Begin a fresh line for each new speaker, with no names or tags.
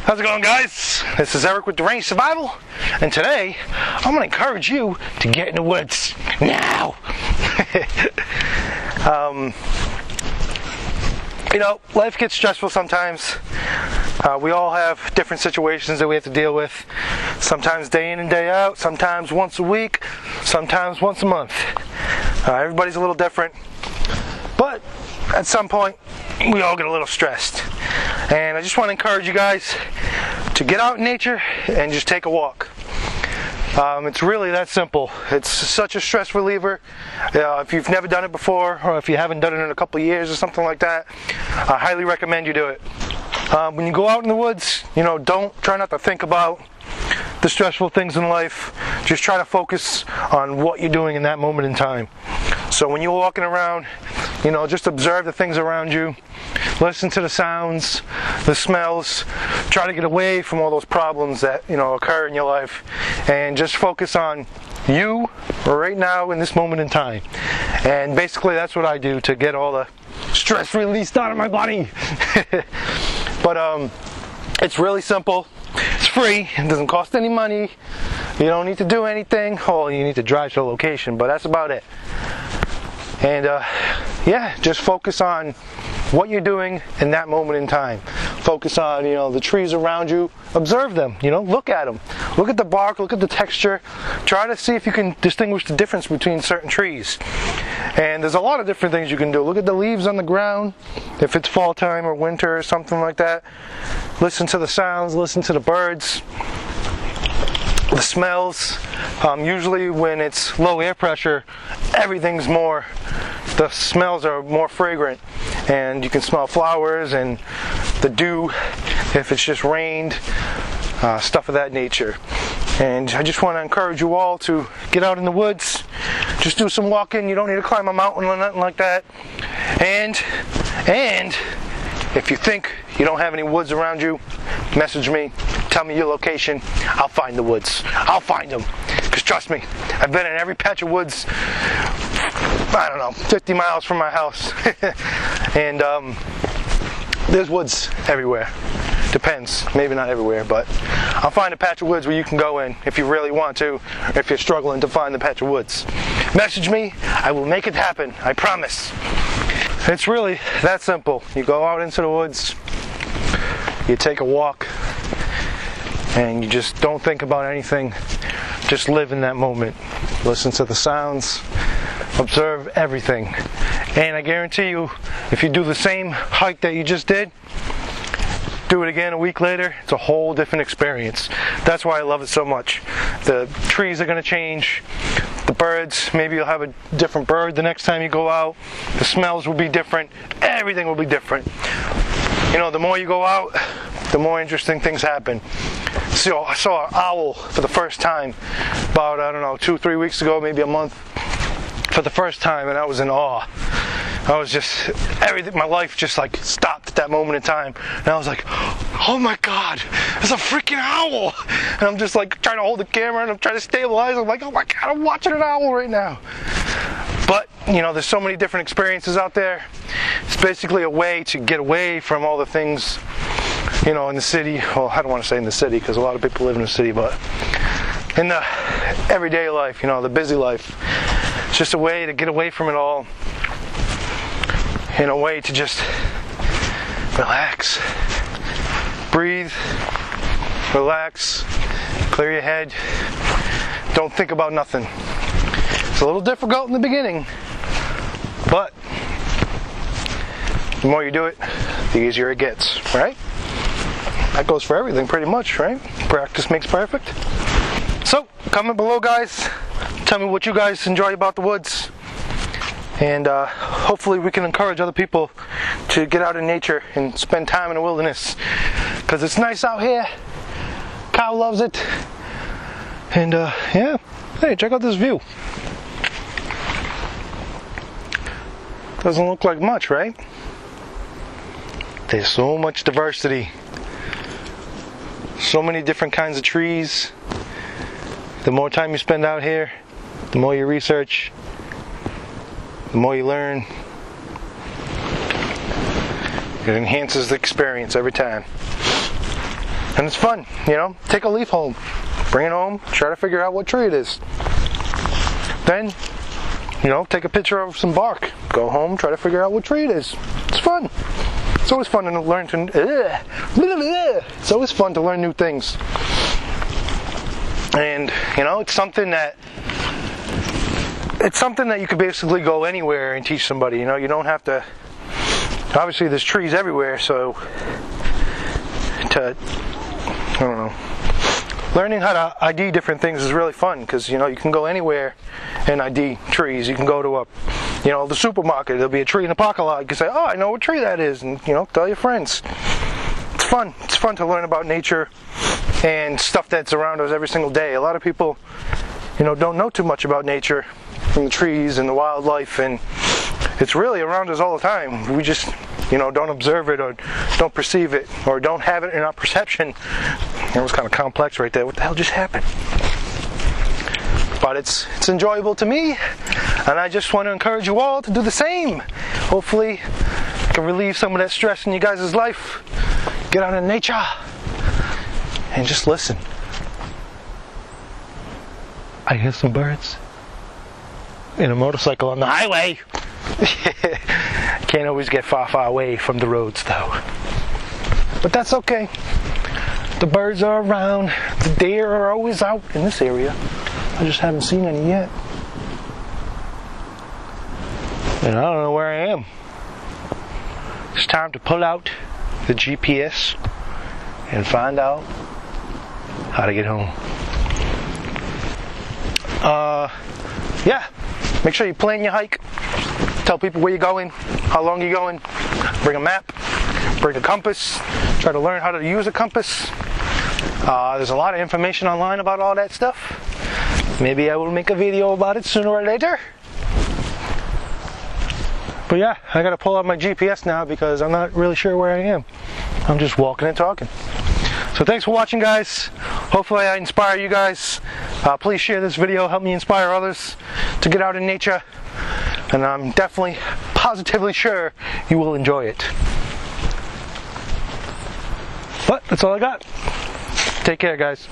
How's it going, guys? This is Eric with Deranged Survival, and today I'm going to encourage you to get in the woods now. Life gets stressful sometimes. We all have different situations that we have to deal with. Sometimes day in and day out, sometimes once a week, sometimes once a month. Everybody's a little different, but at some point we all get a little stressed. And I just want to encourage you guys to get out in nature and just take a walk. It's really that simple. It's such a stress reliever. If you've never done it before, or if you haven't done it in a couple of years or something like that, I highly recommend you do it. When you go out in the woods, try not to think about the stressful things in life. Just try to focus on what you're doing in that moment in time. So when you're walking around, just observe the things around you. Listen to the sounds, the smells. Try to get away from all those problems that occur in your life, and just focus on you right now in this moment in time. And basically that's what I do to get all the stress released out of my body. But it's really simple. It's free. It doesn't cost any money. You don't need to do anything. Oh, you need to drive to a location, but that's about it. And just focus on what you're doing in that moment in time. Focus on the trees around you. Observe them. Look at them. Look at the bark. Look at the texture. Try to see if you can distinguish the difference between certain trees. And there's a lot of different things you can do. Look at the leaves on the ground, if it's fall time or winter or something like that. Listen to the sounds. Listen to the birds. The smells. Usually when it's low air pressure, the smells are more fragrant, and you can smell flowers and the dew if it's just rained, stuff of that nature. And I just want to encourage you all to get out in the woods, just do some walking. You don't need to climb a mountain or nothing like that. And if you think you don't have any woods around you, message me, tell me your location. I'll find the woods. I'll find them. Because trust me, I've been in every patch of woods, 50 miles from my house. And there's woods everywhere. Depends. Maybe not everywhere, but I'll find a patch of woods where you can go in if you really want to, or if you're struggling to find the patch of woods. Message me. I will make it happen. I promise. It's really that simple. You go out into the woods, you take a walk, and you just don't think about anything. Just live in that moment. Listen to the sounds. Observe everything. And I guarantee you, if you do the same hike that you just did, do it again a week later, it's a whole different experience. That's why I love it so much. The trees are going to change. The birds, maybe you'll have a different bird the next time you go out. The smells will be different. Everything will be different. The more you go out, the more interesting things happen. So I saw an owl for the first time about, 2-3 weeks ago, maybe a month, for the first time, and I was in awe. I was just, my life just stopped at that moment in time, and I was like, oh my God, there's a freaking owl! And I'm just trying to hold the camera, and I'm trying to stabilize. I'm like, oh my God, I'm watching an owl right now. But, there's so many different experiences out there. It's basically a way to get away from all the things, in the city. Well, I don't want to say in the city, because a lot of people live in the city, but in the everyday life, the busy life. It's just a way to get away from it all, in a way to just relax, breathe, relax, clear your head, don't think about nothing. It's a little difficult in the beginning, but the more you do it, the easier it gets, right? That goes for everything pretty much, right? Practice makes perfect. So, comment below, guys. Tell me what you guys enjoy about the woods. And hopefully we can encourage other people to get out in nature and spend time in the wilderness. Because it's nice out here. Kyle loves it. And hey, check out this view. Doesn't look like much, right? There's so much diversity. So many different kinds of trees. The more time you spend out here, the more you research, the more you learn. It enhances the experience every time. And it's fun, you know. Take a leaf home, bring it home, try to figure out what tree it is. Then, you know, take a picture of some bark, go home, try to figure out what tree it is. It's fun. It's always fun to learn It's always fun to learn new things. And, you know, it's something that you could basically go anywhere and teach somebody. You know, you don't have to. Obviously, there's trees everywhere, so I don't know. Learning how to ID different things is really fun because, you know, you can go anywhere and ID trees. You can go to the supermarket. There'll be a tree in the parking lot. You can say, "Oh, I know what tree that is," and, you know, tell your friends. It's fun. It's fun to learn about nature and stuff that's around us every single day. A lot of people, you know, don't know too much about nature and the trees and the wildlife, and it's really around us all the time. We just, you know, don't observe it or don't perceive it or don't have it in our perception. It was kind of complex right there. What the hell just happened? But it's enjoyable to me, and I just want to encourage you all to do the same. Hopefully, I can relieve some of that stress in you guys' life. Get out in nature and just listen. I hear some birds and a motorcycle on the highway. Can't always get far away from the roads though. But that's okay. The birds are around. The deer are always out in this area. I just haven't seen any yet. And I don't know where I am. It's time to pull out the GPS and find out how to get home. Yeah. Make sure you plan your hike. Tell people where you're going, how long you're going. Bring a map, bring a compass. Try to learn how to use a compass. There's a lot of information online about all that stuff. Maybe I will make a video about it sooner or later. But yeah, I gotta pull out my GPS now because I'm not really sure where I am. I'm just walking and talking. So thanks for watching, guys. Hopefully I inspire you guys. Please share this video, help me inspire others to get out in nature. And I'm definitely, positively sure you will enjoy it. But that's all I got. Take care, guys.